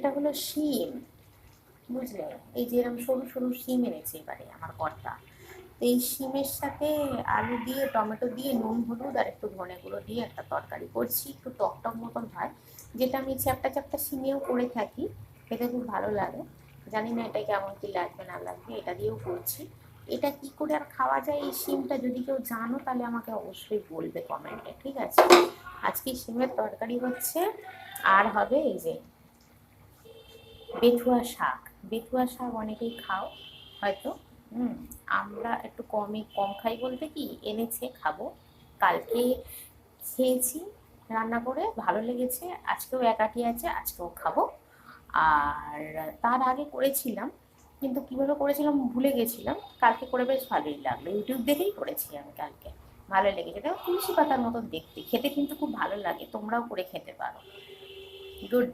সেটা হলো শিম, বুঝলে? এই যে এরকম সরু সরু শিম এনেছে এবারে আমার কর্তা। তো এই শিমের সাথে আলু দিয়ে, টমেটো দিয়ে, নুন হলুদ আর একটু ধনে গুঁড়ো দিয়ে একটা তরকারি করছি, একটু টক টক মতন হয়, যেটা আমি চ্যাপটা চ্যাপটা শিমেও করে থাকি, খেতে খুব ভালো লাগে। জানি না এটা কেমন কি লাগবে না লাগবে, এটা দিয়েও করছি। এটা কি করে আর খাওয়া যায় এই শিমটা, যদি কেউ জানো তাহলে আমাকে অবশ্যই বলবে কমেন্টে, ঠিক আছে? আজকে শিমের তরকারি হচ্ছে, আর হবে এই যে বেথুয়া শাক। বেথুয়া শাক অনেকেই খাও হয়তো। হুম। আমরা একটু কম খাই বলতে কি, এনেছে খাবো। কালকে খেয়েছি রান্না করে, ভালো লেগেছে। আজকেও একাটি আছে, আজকেও খাবো। আর তার আগে করেছিলাম, কিন্তু কীভাবে করেছিলাম ভুলে গেছিলাম। কালকে করে বেশ ভালোই লাগলো, ইউটিউব দেখেই করেছি আমি কালকে। ভালো লেগেছে, দেখো তুলসী পাতার মতো দেখতে, খেতে কিন্তু খুব ভালো লাগে, তোমরাও করে খেতে পারো। গুড।